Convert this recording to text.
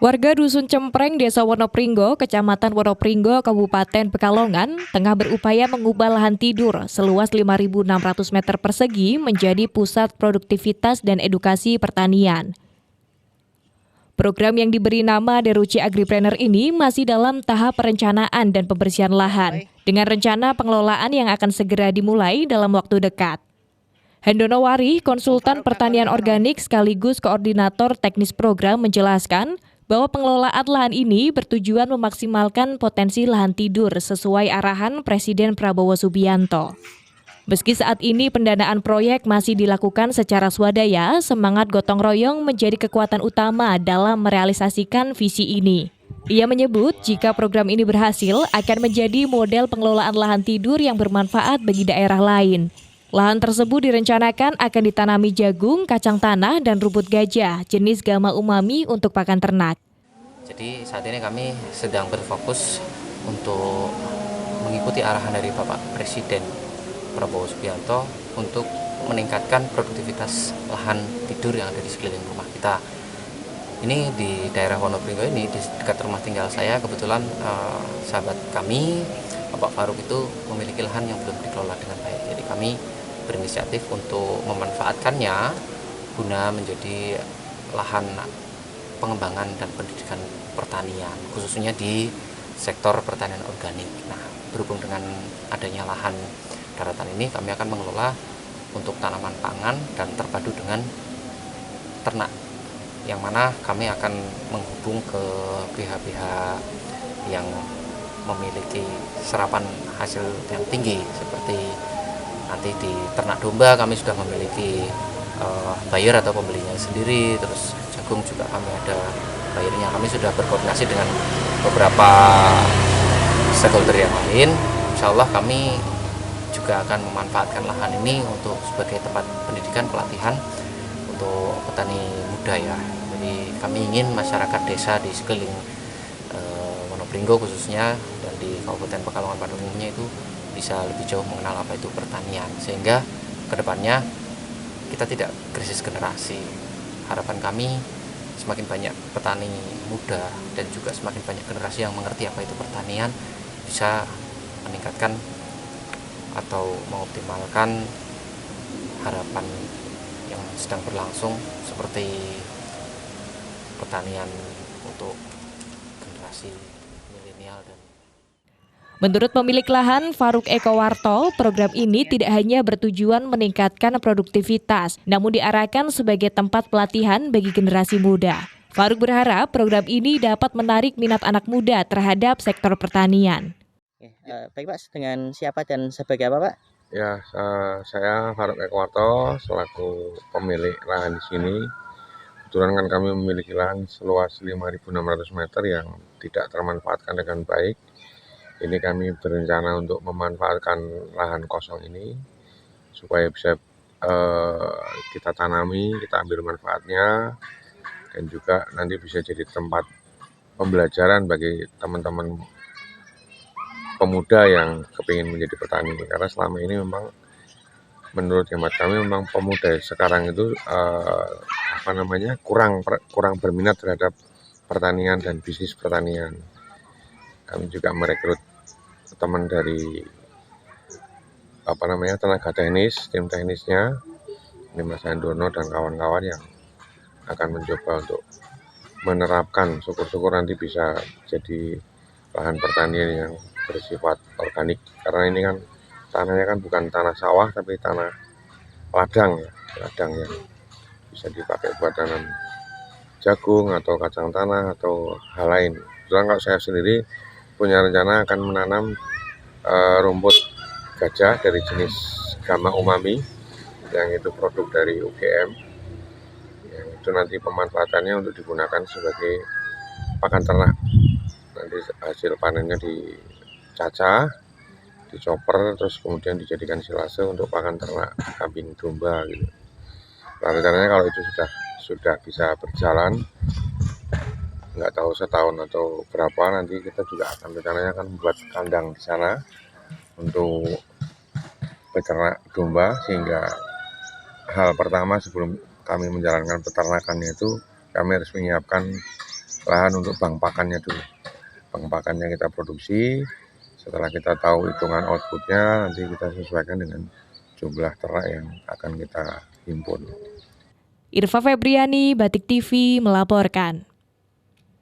Warga Dusun Cempreng, Desa Wonopringgo, Kecamatan Wonopringgo, Kabupaten Pekalongan, tengah berupaya mengubah lahan tidur seluas 5.600 meter persegi menjadi pusat produktivitas dan edukasi pertanian. Program yang diberi nama Deruci Agripreneur ini masih dalam tahap perencanaan dan pembersihan lahan, dengan rencana pengelolaan yang akan segera dimulai dalam waktu dekat. Hendono Wari, konsultan pertanian organik sekaligus koordinator teknis program menjelaskan bahwa pengelolaan lahan ini bertujuan memaksimalkan potensi lahan tidur sesuai arahan Presiden Prabowo Subianto. Meski saat ini pendanaan proyek masih dilakukan secara swadaya, semangat gotong royong menjadi kekuatan utama dalam merealisasikan visi ini. Ia menyebut jika program ini berhasil akan menjadi model pengelolaan lahan tidur yang bermanfaat bagi daerah lain. Lahan tersebut direncanakan akan ditanami jagung, kacang tanah, dan rumput gajah jenis Gama Umami untuk pakan ternak. Jadi saat ini kami sedang berfokus untuk mengikuti arahan dari Bapak Presiden Prabowo Subianto untuk meningkatkan produktivitas lahan tidur yang ada di sekeliling rumah kita. Ini di daerah Wonopringgo ini, di dekat rumah tinggal saya, kebetulan sahabat kami, Bapak Faruk itu memiliki lahan yang belum dikelola dengan baik. Jadi kami berinisiatif untuk memanfaatkannya guna menjadi lahan pengembangan dan pendidikan pertanian, khususnya di sektor pertanian organik. Nah, berhubung dengan adanya lahan daratan ini, kami akan mengelola untuk tanaman pangan dan terpadu dengan ternak, yang mana kami akan menghubung ke pihak-pihak yang memiliki serapan hasil yang tinggi, seperti nanti di ternak domba kami sudah memiliki buyer atau pembelinya sendiri, terus jagung juga kami ada buyernya. Kami sudah berkoordinasi dengan beberapa stakeholder yang lain. Insya Allah kami juga akan memanfaatkan lahan ini untuk sebagai tempat pendidikan pelatihan untuk petani muda ya. Jadi kami ingin masyarakat desa di sekeliling Wonopringgo khususnya dan di Kabupaten Pekalongan pada umumnya itu bisa lebih jauh mengenal apa itu pertanian, sehingga kedepannya kita tidak krisis generasi. Harapan kami semakin banyak petani muda dan juga semakin banyak generasi yang mengerti apa itu pertanian bisa meningkatkan atau mengoptimalkan harapan yang sedang berlangsung seperti pertanian untuk generasi milenial dan Menurut pemilik lahan, Faruk Ekowarto, program ini tidak hanya bertujuan meningkatkan produktivitas, namun diarahkan sebagai tempat pelatihan bagi generasi muda. Faruk berharap program ini dapat menarik minat anak muda terhadap sektor pertanian. Baik Pak, dengan siapa dan sebagai apa Pak? Ya, saya Faruk Ekowarto selaku pemilik lahan di sini. Kebetulan kan kami memiliki lahan seluas 5.600 meter yang tidak termanfaatkan dengan baik. Ini kami berencana untuk memanfaatkan lahan kosong ini supaya bisa kita tanami, kita ambil manfaatnya, dan juga nanti bisa jadi tempat pembelajaran bagi teman-teman pemuda yang kepingin menjadi petani. Karena selama ini memang menurut hemat kami memang pemuda sekarang itu kurang berminat terhadap pertanian dan bisnis pertanian. Kami juga merekrut teman dari tenaga teknis, tim teknisnya, ini Mas Hendono dan kawan-kawan yang akan mencoba untuk menerapkan, syukur-syukur nanti bisa jadi lahan pertanian yang bersifat organik, karena ini kan tanahnya kan bukan tanah sawah tapi tanah ladang ya, ladang yang bisa dipakai buat tanam jagung atau kacang tanah atau hal lain. Kebetulan kalau saya sendiri punya rencana akan menanam rumput gajah dari jenis Gama Umami yang itu produk dari UGM, yang itu nanti pemanfaatannya untuk digunakan sebagai pakan ternak. Nanti hasil panennya dicacah, dicoper, terus kemudian dijadikan silase untuk pakan ternak kambing domba gitu. Nah, rencananya kalau itu sudah bisa berjalan, nggak tahu setahun atau berapa, nanti kita juga rencananya akan membuat kandang di sana untuk peternak domba, sehingga hal pertama sebelum kami menjalankan peternakannya itu kami harus menyiapkan lahan untuk bank pakannya dulu. Bank pakannya kita produksi, setelah kita tahu hitungan outputnya, nanti kita sesuaikan dengan jumlah ternak yang akan kita himpun. Irva Febriani, Batik TV melaporkan.